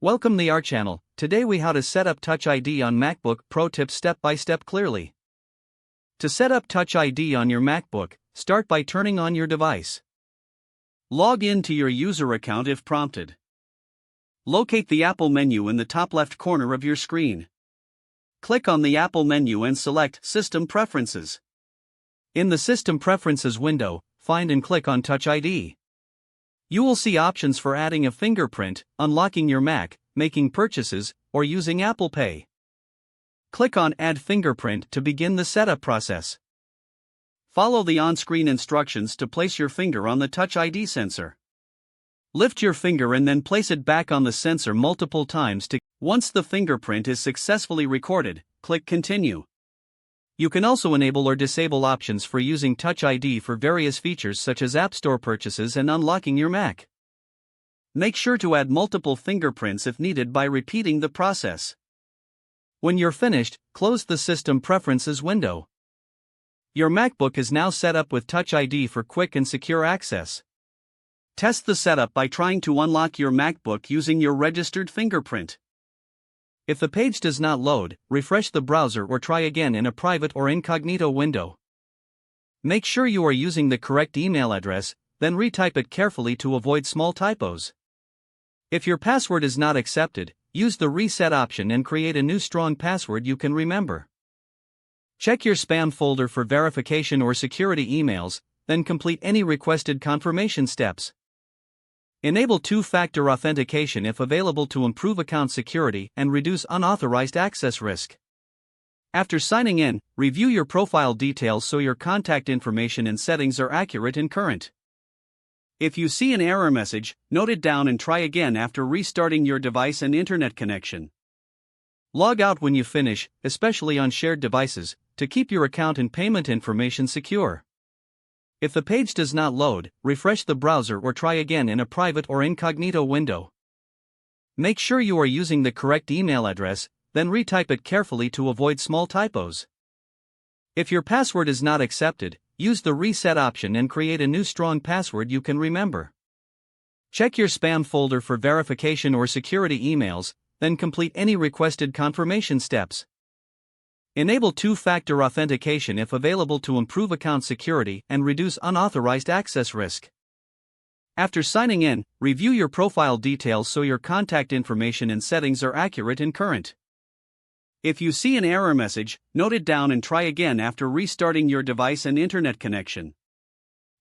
Welcome to our channel. Today we how to set up Touch ID on MacBook Pro tips step by step clearly. To set up Touch ID on your MacBook, start by turning on your device. Log in to your user account if prompted. Locate the Apple menu in the top left corner of your screen. Click on the Apple menu and select System Preferences. In the System Preferences window, find and click on Touch ID. You will see options for adding a fingerprint, unlocking your Mac, making purchases, or using Apple Pay. Click on Add Fingerprint to begin the setup process. Follow the on-screen instructions to place your finger on the Touch ID sensor. Lift your finger and then place it back on the sensor multiple times once the fingerprint is successfully recorded, click Continue. You can also enable or disable options for using Touch ID for various features such as App Store purchases and unlocking your Mac. Make sure to add multiple fingerprints if needed by repeating the process. When you're finished, close the System Preferences window. Your MacBook is now set up with Touch ID for quick and secure access. Test the setup by trying to unlock your MacBook using your registered fingerprint. If the page does not load, refresh the browser or try again in a private or incognito window. Make sure you are using the correct email address, then retype it carefully to avoid small typos. If your password is not accepted, use the reset option and create a new strong password you can remember. Check your spam folder for verification or security emails, then complete any requested confirmation steps. Enable two-factor authentication if available to improve account security and reduce unauthorized access risk. After signing in, review your profile details so your contact information and settings are accurate and current. If you see an error message, note it down and try again after restarting your device and internet connection. Log out when you finish, especially on shared devices, to keep your account and payment information secure. If the page does not load, refresh the browser or try again in a private or incognito window. Make sure you are using the correct email address, then retype it carefully to avoid small typos. If your password is not accepted, use the reset option and create a new strong password you can remember. Check your spam folder for verification or security emails, then complete any requested confirmation steps. Enable two-factor authentication if available to improve account security and reduce unauthorized access risk. After signing in, review your profile details so your contact information and settings are accurate and current. If you see an error message, note it down and try again after restarting your device and internet connection.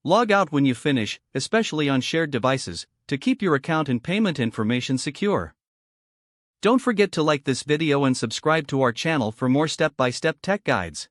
Log out when you finish, especially on shared devices, to keep your account and payment information secure. Don't forget to like this video and subscribe to our channel for more step-by-step tech guides.